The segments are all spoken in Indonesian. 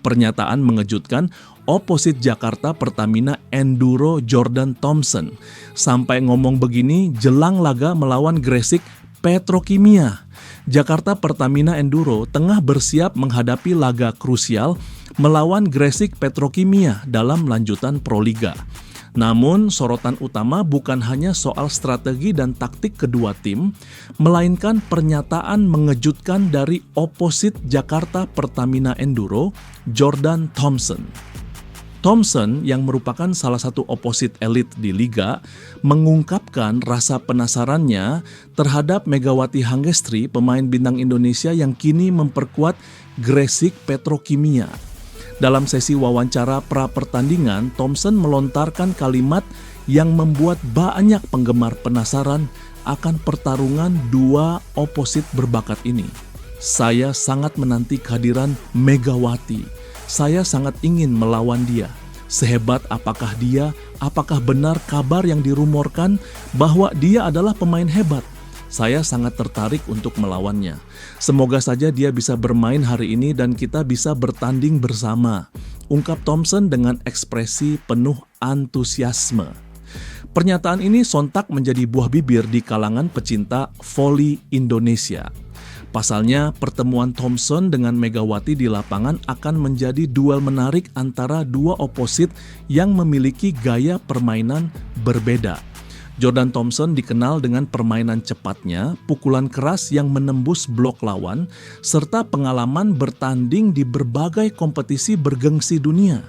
Pernyataan mengejutkan oposit Jakarta Pertamina Enduro Jordan Thompson. Sampai ngomong begini jelang laga melawan Gresik Petrokimia. Jakarta Pertamina Enduro tengah bersiap menghadapi laga krusial melawan Gresik Petrokimia dalam lanjutan Proliga. Namun, sorotan utama bukan hanya soal strategi dan taktik kedua tim, melainkan pernyataan mengejutkan dari oposit Jakarta Pertamina Enduro, Jordan Thompson. Thompson, yang merupakan salah satu oposit elit di liga, mengungkapkan rasa penasarannya terhadap Megawati Hangestri, pemain bintang Indonesia yang kini memperkuat Gresik Petrokimia. Dalam sesi wawancara pra-pertandingan, Thompson melontarkan kalimat yang membuat banyak penggemar penasaran akan pertarungan dua oposit berbakat ini. Saya sangat menanti kehadiran Megawati. Saya sangat ingin melawan dia. Sehebat apakah dia? Apakah benar kabar yang dirumorkan bahwa dia adalah pemain hebat? Saya sangat tertarik untuk melawannya. Semoga saja dia bisa bermain hari ini dan kita bisa bertanding bersama, ungkap Thompson dengan ekspresi penuh antusiasme. Pernyataan ini sontak menjadi buah bibir di kalangan pecinta voli Indonesia. Pasalnya, pertemuan Thompson dengan Megawati di lapangan akan menjadi duel menarik antara dua oposit yang memiliki gaya permainan berbeda. Jordan Thompson dikenal dengan permainan cepatnya, pukulan keras yang menembus blok lawan, serta pengalaman bertanding di berbagai kompetisi bergengsi dunia.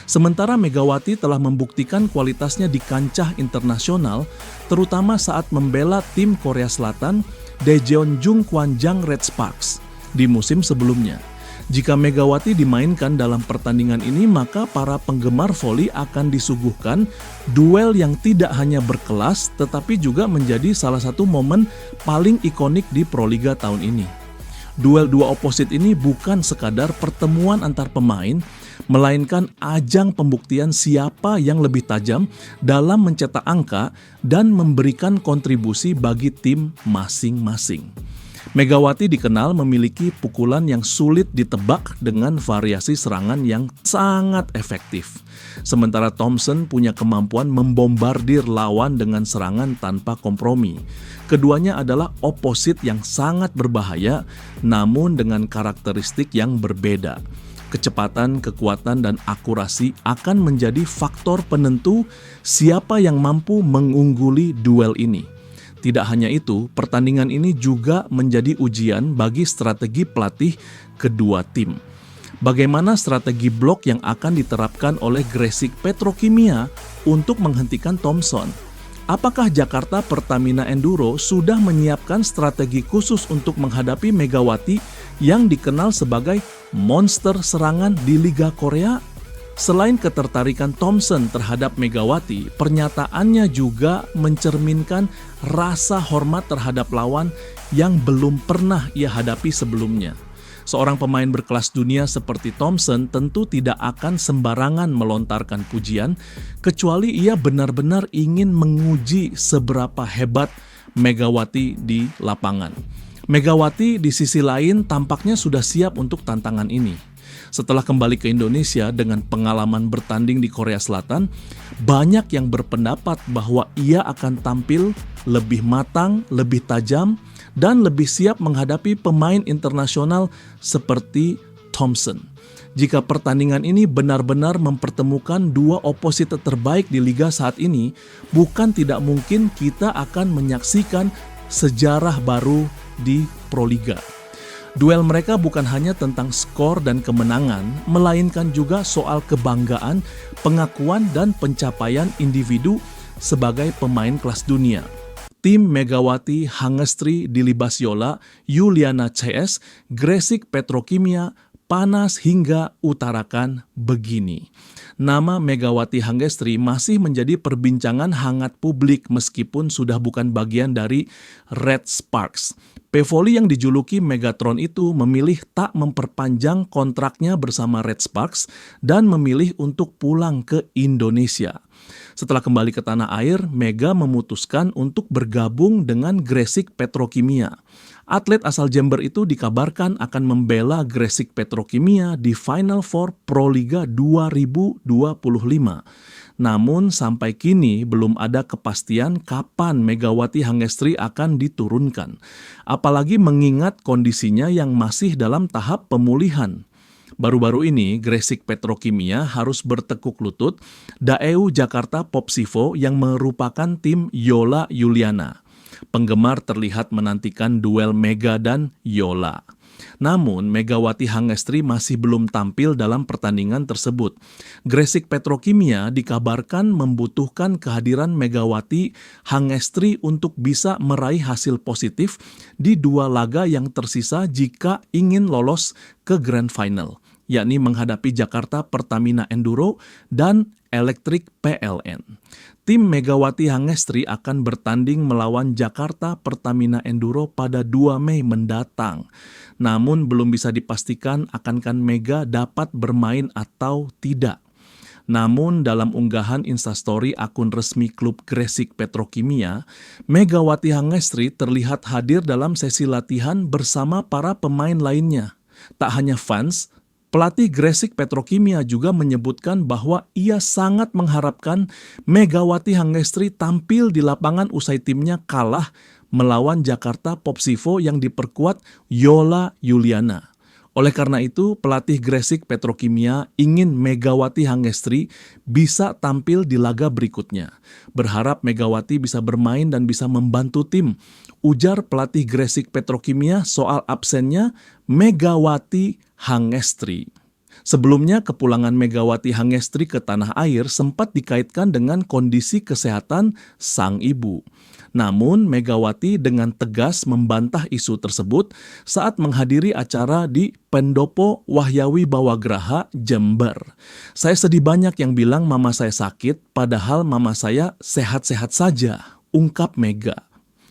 Sementara Megawati telah membuktikan kualitasnya di kancah internasional, terutama saat membela tim Korea Selatan, Daejeonjung Kwanjang Red Sparks, di musim sebelumnya. Jika Megawati dimainkan dalam pertandingan ini, maka para penggemar voli akan disuguhkan duel yang tidak hanya berkelas, tetapi juga menjadi salah satu momen paling ikonik di Proliga tahun ini. Duel dua oposit ini bukan sekadar pertemuan antar pemain, melainkan ajang pembuktian siapa yang lebih tajam dalam mencetak angka dan memberikan kontribusi bagi tim masing-masing. Megawati dikenal memiliki pukulan yang sulit ditebak dengan variasi serangan yang sangat efektif. Sementara Thompson punya kemampuan membombardir lawan dengan serangan tanpa kompromi. Keduanya adalah oposit yang sangat berbahaya, namun dengan karakteristik yang berbeda. Kecepatan, kekuatan, dan akurasi akan menjadi faktor penentu siapa yang mampu mengungguli duel ini. Tidak hanya itu, pertandingan ini juga menjadi ujian bagi strategi pelatih kedua tim. Bagaimana strategi blok yang akan diterapkan oleh Gresik Petrokimia untuk menghentikan Thompson? Apakah Jakarta Pertamina Enduro sudah menyiapkan strategi khusus untuk menghadapi Megawati yang dikenal sebagai monster serangan di Liga Korea? Selain ketertarikan Thompson terhadap Megawati, pernyataannya juga mencerminkan rasa hormat terhadap lawan yang belum pernah ia hadapi sebelumnya. Seorang pemain berkelas dunia seperti Thompson tentu tidak akan sembarangan melontarkan pujian, kecuali ia benar-benar ingin menguji seberapa hebat Megawati di lapangan. Megawati di sisi lain tampaknya sudah siap untuk tantangan ini. Setelah kembali ke Indonesia dengan pengalaman bertanding di Korea Selatan, banyak yang berpendapat bahwa ia akan tampil lebih matang, lebih tajam, dan lebih siap menghadapi pemain internasional seperti Thompson. Jika pertandingan ini benar-benar mempertemukan dua oposit terbaik di liga saat ini, bukan tidak mungkin kita akan menyaksikan sejarah baru di Proliga. Duel mereka bukan hanya tentang skor dan kemenangan, melainkan juga soal kebanggaan, pengakuan, dan pencapaian individu sebagai pemain kelas dunia. Tim Megawati Hangestri Dilibasiola, Yuliana CS, Gresik Petrokimia, panas hingga utarakan begini. Nama Megawati Hangestri masih menjadi perbincangan hangat publik meskipun sudah bukan bagian dari Red Sparks. Pevoli yang dijuluki Megatron itu memilih tak memperpanjang kontraknya bersama Red Sparks dan memilih untuk pulang ke Indonesia. Setelah kembali ke tanah air, Mega memutuskan untuk bergabung dengan Gresik Petrokimia. Atlet asal Jember itu dikabarkan akan membela Gresik Petrokimia di Final Four Proliga 2025. Namun sampai kini belum ada kepastian kapan Megawati Hangestri akan diturunkan. Apalagi mengingat kondisinya yang masih dalam tahap pemulihan. Baru-baru ini Gresik Petrokimia harus bertekuk lutut Daewoo Jakarta Popsivo yang merupakan tim Yola Yuliana. Penggemar terlihat menantikan duel Mega dan Yola. Namun, Megawati Hangestri masih belum tampil dalam pertandingan tersebut. Gresik Petrokimia dikabarkan membutuhkan kehadiran Megawati Hangestri untuk bisa meraih hasil positif di 2 laga yang tersisa jika ingin lolos ke Grand Final, yakni menghadapi Jakarta Pertamina Enduro dan Elektrik PLN. Tim Megawati Hangestri akan bertanding melawan Jakarta Pertamina Enduro pada 2 Mei mendatang. Namun belum bisa dipastikan akankan Mega dapat bermain atau tidak. Namun dalam unggahan Instastory akun resmi klub Gresik Petrokimia, Megawati Hangestri terlihat hadir dalam sesi latihan bersama para pemain lainnya. Tak hanya fans, pelatih Gresik Petrokimia juga menyebutkan bahwa ia sangat mengharapkan Megawati Hangestri tampil di lapangan usai timnya kalah melawan Jakarta Popsivo yang diperkuat Yola Yuliana. Oleh karena itu, pelatih Gresik Petrokimia ingin Megawati Hangestri bisa tampil di laga berikutnya. Berharap Megawati bisa bermain dan bisa membantu tim. Ujar pelatih Gresik Petrokimia soal absennya Megawati Hangestri. Sebelumnya, kepulangan Megawati Hangestri ke tanah air sempat dikaitkan dengan kondisi kesehatan sang ibu. Namun, Megawati dengan tegas membantah isu tersebut saat menghadiri acara di Pendopo Wahyawi Bawagraha, Jember. Saya sedih banyak yang bilang mama saya sakit, padahal mama saya sehat-sehat saja, ungkap Mega.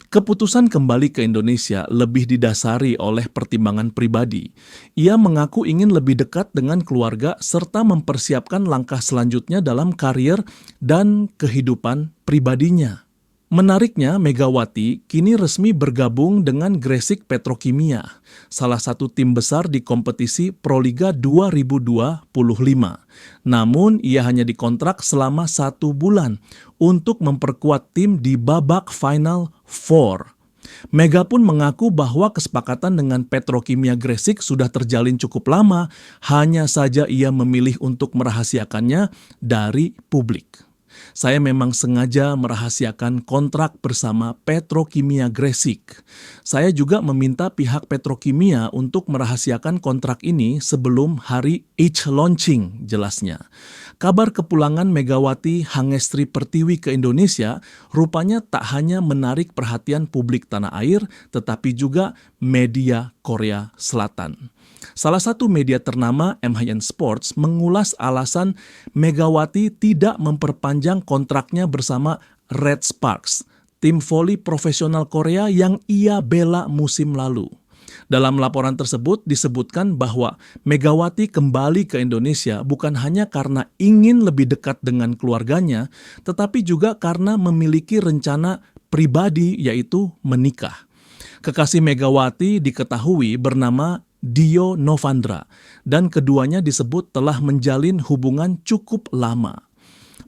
Keputusan kembali ke Indonesia lebih didasari oleh pertimbangan pribadi. Ia mengaku ingin lebih dekat dengan keluarga serta mempersiapkan langkah selanjutnya dalam karier dan kehidupan pribadinya. Menariknya, Megawati kini resmi bergabung dengan Gresik Petrokimia, salah satu tim besar di kompetisi Proliga 2025. Namun, ia hanya dikontrak selama 1 bulan untuk memperkuat tim di babak Final Four. Mega pun mengaku bahwa kesepakatan dengan Petrokimia Gresik sudah terjalin cukup lama, hanya saja ia memilih untuk merahasiakannya dari publik. Saya memang sengaja merahasiakan kontrak bersama Petrokimia Gresik. Saya juga meminta pihak Petrokimia untuk merahasiakan kontrak ini sebelum hari H launching, jelasnya. Kabar kepulangan Megawati Hangestri Pertiwi ke Indonesia rupanya tak hanya menarik perhatian publik tanah air, tetapi juga media Korea Selatan. Salah satu media ternama, MHN Sports, mengulas alasan Megawati tidak memperpanjang kontraknya bersama Red Sparks, tim voli profesional Korea yang ia bela musim lalu. Dalam laporan tersebut disebutkan bahwa Megawati kembali ke Indonesia bukan hanya karena ingin lebih dekat dengan keluarganya, tetapi juga karena memiliki rencana pribadi yaitu menikah. Kekasih Megawati diketahui bernama Dio Novandra, dan keduanya disebut telah menjalin hubungan cukup lama.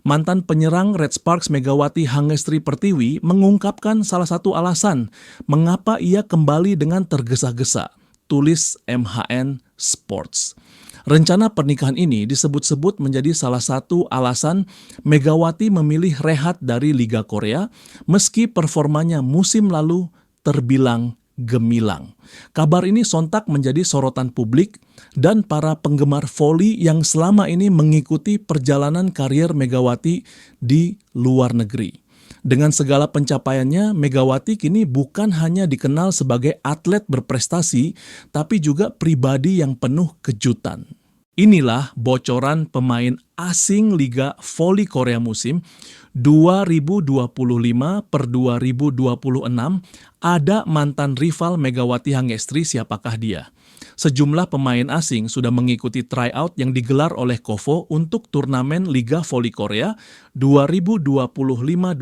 Mantan penyerang Red Sparks Megawati Hangestri Pertiwi mengungkapkan salah satu alasan mengapa ia kembali dengan tergesa-gesa, tulis MHN Sports. Rencana pernikahan ini disebut-sebut menjadi salah satu alasan Megawati memilih rehat dari Liga Korea meski performanya musim lalu terbilang gemilang. Kabar ini sontak menjadi sorotan publik dan para penggemar voli yang selama ini mengikuti perjalanan karier Megawati di luar negeri. Dengan segala pencapaiannya, Megawati kini bukan hanya dikenal sebagai atlet berprestasi, tapi juga pribadi yang penuh kejutan. Inilah bocoran pemain asing Liga Voli Korea musim 2025 per 2026. Ada mantan rival Megawati Hangestri, siapakah dia? Sejumlah pemain asing sudah mengikuti tryout yang digelar oleh KOFO untuk turnamen Liga Voli Korea 2025-2026.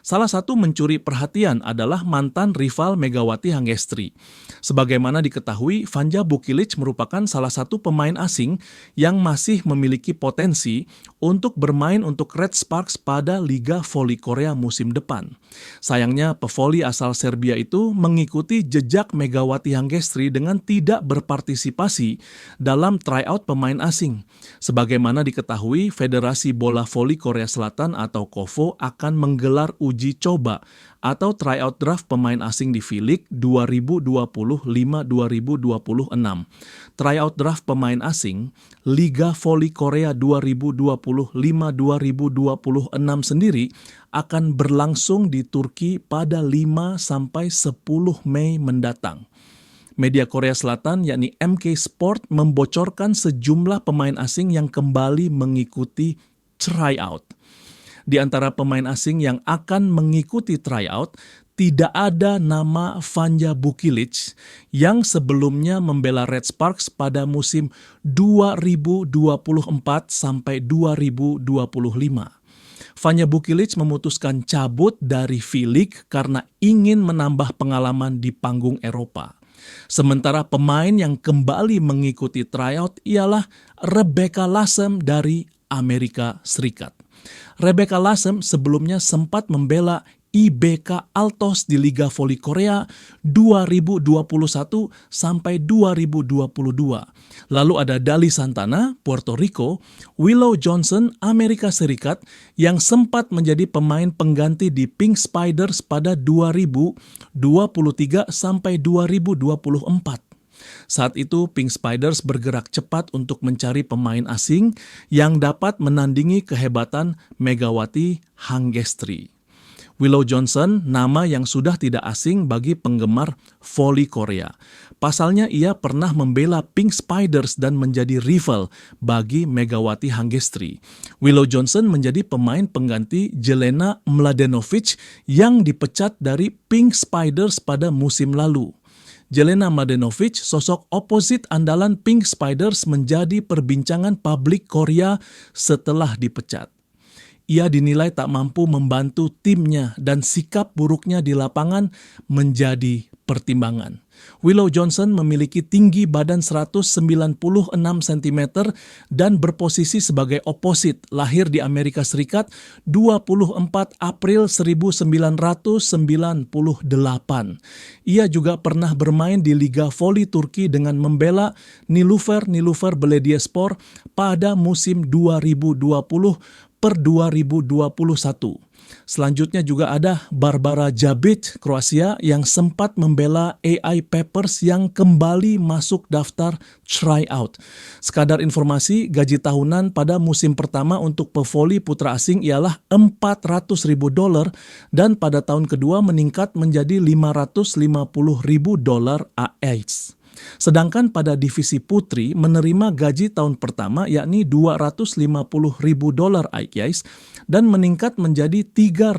Salah satu mencuri perhatian adalah mantan rival Megawati Hangestri. Sebagaimana diketahui, Vanja Bukilic merupakan salah satu pemain asing yang masih memiliki potensi untuk bermain untuk Red Sparks pada Liga Voli Korea musim depan. Sayangnya, pevoli asal Serbia itu mengikuti jejak Megawati Hangestri dengan tidak berpartisipasi dalam tryout pemain asing. Sebagaimana diketahui, Federasi Bola Voli Korea Selatan atau KOFO akan menggelar uji coba atau tryout draft pemain asing di V-League 2025-2026. Tryout draft pemain asing Liga Voli Korea 2025-2026 sendiri akan berlangsung di Turki pada 5-10 Mei mendatang. Media Korea Selatan yakni MK Sport membocorkan sejumlah pemain asing yang kembali mengikuti tryout. Di antara pemain asing yang akan mengikuti tryout, tidak ada nama Vanja Bukilic yang sebelumnya membela Red Sparks pada musim 2024 sampai 2025. Vanja Bukilic memutuskan cabut dari V-League karena ingin menambah pengalaman di panggung Eropa. Sementara pemain yang kembali mengikuti tryout ialah Rebecca Lasem dari Amerika Serikat. Rebecca Lasem sebelumnya sempat membela IBK Altos di Liga Voli Korea 2021 sampai 2022. Lalu ada Dali Santana, Puerto Rico, Willow Johnson, Amerika Serikat yang sempat menjadi pemain pengganti di Pink Spiders pada 2023 sampai 2024. Saat itu, Pink Spiders bergerak cepat untuk mencari pemain asing yang dapat menandingi kehebatan Megawati Hangestri. Willow Johnson, nama yang sudah tidak asing bagi penggemar voli Korea. Pasalnya ia pernah membela Pink Spiders dan menjadi rival bagi Megawati Hangestri. Willow Johnson menjadi pemain pengganti Jelena Mladenovic yang dipecat dari Pink Spiders pada musim lalu. Jelena Mladenovic, sosok oposit andalan Pink Spiders, menjadi perbincangan publik Korea setelah dipecat. Ia dinilai tak mampu membantu timnya dan sikap buruknya di lapangan menjadi pertimbangan. Willow Johnson memiliki tinggi badan 196 cm dan berposisi sebagai oposit, lahir di Amerika Serikat 24 April 1998. Ia juga pernah bermain di Liga Voli Turki dengan membela Nilüfer Belediyespor pada musim 2020-2021. Selanjutnya juga ada Barbara Jabic, Kroasia, yang sempat membela AI Papers yang kembali masuk daftar tryout. Sekadar informasi, gaji tahunan pada musim pertama untuk pevoli putra asing ialah $400.000 dan pada tahun kedua meningkat menjadi $550.000 AS. Sedangkan pada divisi putri menerima gaji tahun pertama yakni $250.000 AS dan meningkat menjadi $300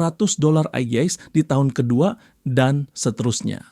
AS di tahun kedua dan seterusnya.